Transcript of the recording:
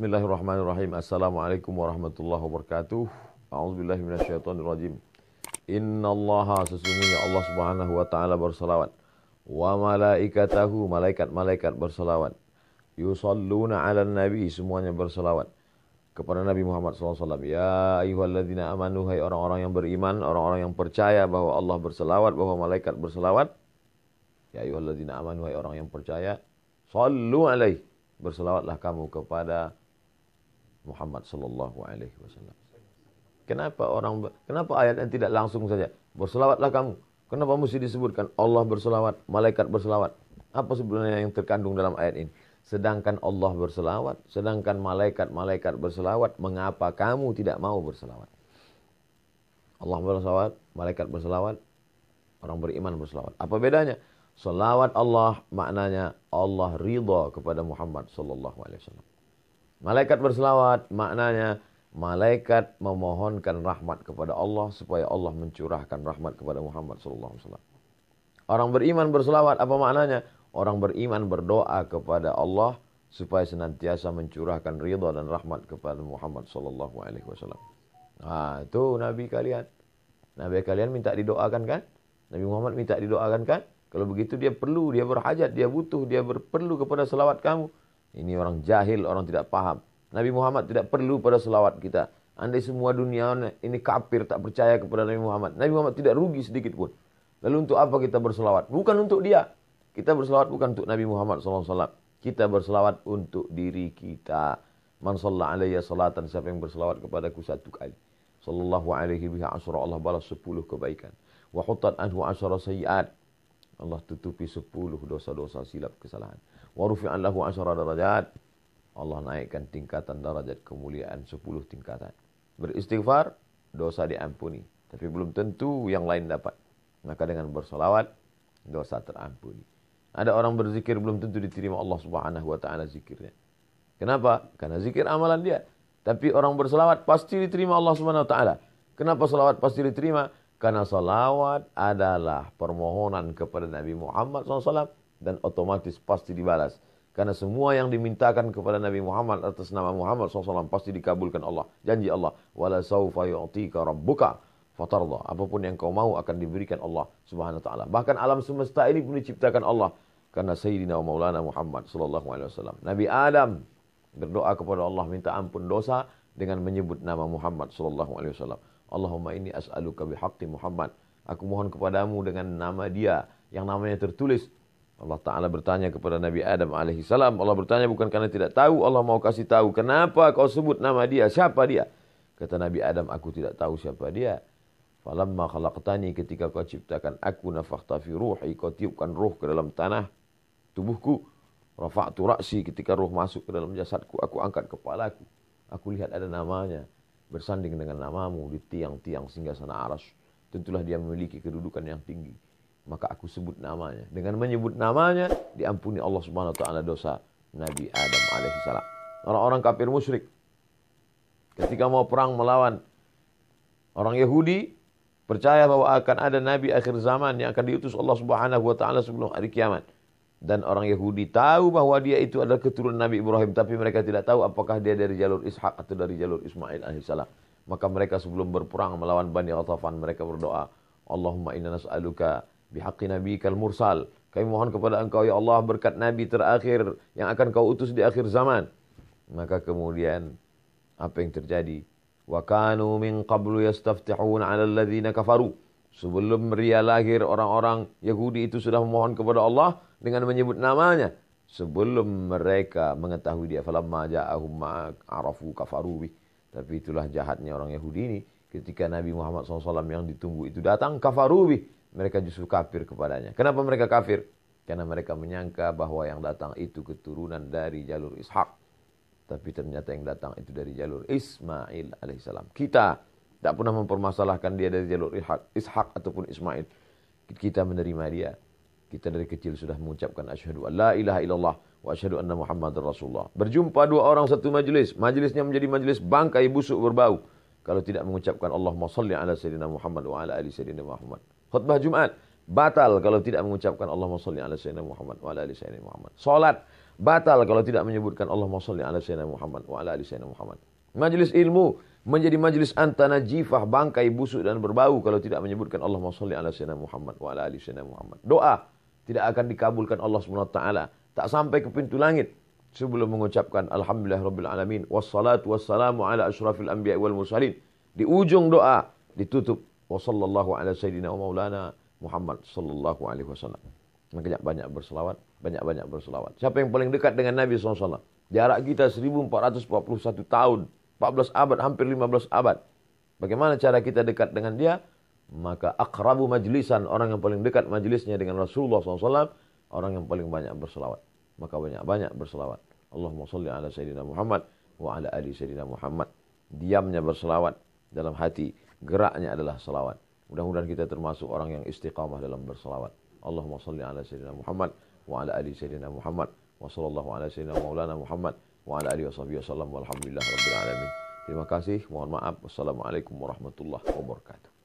Bismillahirrahmanirrahim. Assalamualaikum warahmatullahi wabarakatuh. A'udzubillahi minasyaitonirrajim. Innallaha, sesungguhnya Allah Subhanahu wa taala berselawat. Wa malaikatahu, malaikat-malaikat berselawat. Yusalluna 'alan nabi, semuanya berselawat kepada Nabi Muhammad SAW. Ya ayyuhalladzina amanu, hai orang-orang yang beriman, orang-orang yang percaya bahwa Allah berselawat, bahwa malaikat berselawat. Ya ayyuhalladzina amanu, hai orang yang percaya, sallu alaihi, berselawatlah kamu kepada Muhammad sallallahu alaihi wasallam. Kenapa ayat yang tidak langsung saja berselawatlah kamu? Kenapa mesti disebutkan Allah berselawat, malaikat berselawat? Apa sebenarnya yang terkandung dalam ayat ini? Sedangkan Allah berselawat, sedangkan malaikat berselawat, mengapa kamu tidak mau berselawat? Allah berselawat, malaikat berselawat, orang beriman berselawat. Apa bedanya? Selawat Allah maknanya Allah ridha kepada Muhammad sallallahu alaihi wasallam. Malaikat berselawat maknanya malaikat memohonkan rahmat kepada Allah supaya Allah mencurahkan rahmat kepada Muhammad sallallahu alaihi wasallam. Orang beriman berselawat apa maknanya? Orang beriman berdoa kepada Allah supaya senantiasa mencurahkan ridha dan rahmat kepada Muhammad sallallahu alaihi wasallam. Nah, itu nabi kalian. Nabi kalian minta didoakan kan? Nabi Muhammad minta didoakan kan? Kalau begitu dia perlu, dia berhajat, dia butuh, dia perlu kepada selawat kamu. Ini orang jahil, orang tidak paham. Nabi Muhammad tidak perlu pada selawat kita. Andai semua dunia ini kafir, tak percaya kepada Nabi Muhammad, Nabi Muhammad tidak rugi sedikit pun. Lalu untuk apa kita berselawat? Bukan untuk dia. Kita berselawat bukan untuk Nabi Muhammad SAW. Kita berselawat untuk diri kita. Man shalla alayya salatan, siapa yang berselawat kepadaku satu kali. Sallallahu alaihi biha asyara, Allah balas 10 kebaikan. Wa hutat anhu asyara sayyiat, Allah tutupi 10 dosa-dosa silap kesalahan. Wa rufi'an lahu asyara darajat, Allah naikkan tingkatan darajat kemuliaan 10 tingkatan. Beristighfar, dosa diampuni. Tapi belum tentu yang lain dapat. Maka dengan bersolawat, dosa terampuni. Ada orang berzikir belum tentu diterima Allah Subhanahu wa taala zikirnya. Kenapa? Karena zikir amalan dia. Tapi orang berselawat pasti diterima Allah Subhanahu wa taala. Kenapa selawat pasti diterima? Karena salawat adalah permohonan kepada Nabi Muhammad SAW dan otomatis pasti dibalas. Karena semua yang dimintakan kepada Nabi Muhammad atas nama Muhammad SAW pasti dikabulkan Allah. Janji Allah, wala saufa yu'tika rabbuka fatarda. Apapun yang kau mau akan diberikan Allah Subhanahu wa taala. Bahkan alam semesta ini pun diciptakan Allah karena Sayyidina wa Maulana Muhammad sallallahu alaihi wasallam. Nabi Adam berdoa kepada Allah minta ampun dosa dengan menyebut nama Muhammad sallallahu alaihi wasallam. Allahumma inni as'aluka bihaqqi Muhammad. Aku mohon kepadamu dengan nama dia yang namanya tertulis. Allah Ta'ala bertanya kepada Nabi Adam alaihi salam. Allah bertanya bukan karena tidak tahu. Allah mau kasih tahu. Kenapa kau sebut nama dia? Siapa dia? Kata Nabi Adam, aku tidak tahu siapa dia. Falamma khalaqtani, ketika kau ciptakan aku, nafakhta fi ruhi, kau tiupkan ruh ke dalam tanah tubuhku. Rafa'tu ra'si, ketika ruh masuk ke dalam jasadku, aku angkat kepalaku. Aku lihat ada namanya. Bersanding dengan namamu di tiang-tiang singgasana arsy. Tentulah dia memiliki kedudukan yang tinggi. Maka aku sebut namanya. Dengan menyebut namanya, diampuni Allah Subhanahu wa taala dosa Nabi Adam alaihi salam. Orang-orang kafir musyrik ketika mau perang melawan orang Yahudi, percaya bahwa akan ada nabi akhir zaman yang akan diutus Allah Subhanahu wa taala sebelum hari kiamat. Dan orang Yahudi tahu bahwa dia itu adalah keturunan Nabi Ibrahim. Tapi mereka tidak tahu apakah dia dari jalur Ishak atau dari jalur Ismail alaihissalam. Maka mereka sebelum berperang melawan Bani Ghatafan, mereka berdoa, Allahumma inna nas'aluka bihaqqi nabiyikal mursal. Kami mohon kepada engkau ya Allah berkat Nabi terakhir yang akan kau utus di akhir zaman. Maka kemudian apa yang terjadi? Wa kanu min qablu yastaftihuna 'ala alladhina kafaru. Sebelum dia lahir, orang-orang Yahudi itu sudah memohon kepada Allah dengan menyebut namanya. Sebelum mereka mengetahui dia. Falamma ja'ahum ma'arafu kafaru bih. Tapi itulah jahatnya orang Yahudi ini. Ketika Nabi Muhammad SAW yang ditunggu itu datang, kafaru bih. Mereka justru kafir kepadanya. Kenapa mereka kafir? Karena mereka menyangka bahwa yang datang itu keturunan dari jalur Ishak. Tapi ternyata yang datang itu dari jalur Ismail alaihissalam. Kita tak pernah mempermasalahkan dia dari jalur Ishak ataupun Ismail. Kita menerima dia. Kita dari kecil sudah mengucapkan asyhadu an la ilaha illallah wa asyhadu anna Muhammadar Rasulullah. Berjumpa dua orang satu majlis. Majlisnya menjadi majlis bangkai busuk berbau. Kalau tidak mengucapkan Allahumma salli ala sayyidina Muhammad wa ala ali sayyidina Muhammad. Khutbah Jumat batal kalau tidak mengucapkan Allahumma salli ala sayyidina Muhammad wa ala ali sayyidina Muhammad. Salat batal kalau tidak menyebutkan Allahumma sholli ala sayyidina Muhammad wa ala ali sayyidina Muhammad. Majelis ilmu menjadi majelis antanajifah, bangkai busuk dan berbau kalau tidak menyebutkan Allahumma sholli ala sayyidina Muhammad wa ala ali sayyidina Muhammad. Doa tidak akan dikabulkan Allah Subhanahu wa taala, tak sampai ke pintu langit sebelum mengucapkan alhamdulillahirabbil alamin wassalatu wassalamu ala asyrafil anbiya'i wal mursalin. Di ujung doa ditutup wa sallallahu ala sayyidina wa maulana Muhammad sallallahu alaihi wasallam. Makanya banyak berselawat, banyak-banyak berselawat. Siapa yang paling dekat dengan Nabi SAW? Jarak kita 1441 tahun, 14 abad, hampir 15 abad. Bagaimana cara kita dekat dengan dia? Maka aqrabu majlisan, orang yang paling dekat majlisnya dengan Rasulullah SAW, orang yang paling banyak berselawat. Maka banyak-banyak berselawat. Allahumma sholli ala sayyidina Muhammad wa ala ali sayyidina Muhammad. Diamnya berselawat, dalam hati geraknya adalah selawat. Mudah-mudahan kita termasuk orang yang istiqamah dalam berselawat. Allahumma sholli ala sayyidina Muhammad wa ala ali sayyidina Muhammad wa sallallahu ala sayyidina maulana Muhammad wa ala alihi wasallam walhamdulillah rabbil alamin. Terima kasih, mohon maaf. Wassalamualaikum warahmatullahi wabarakatuh.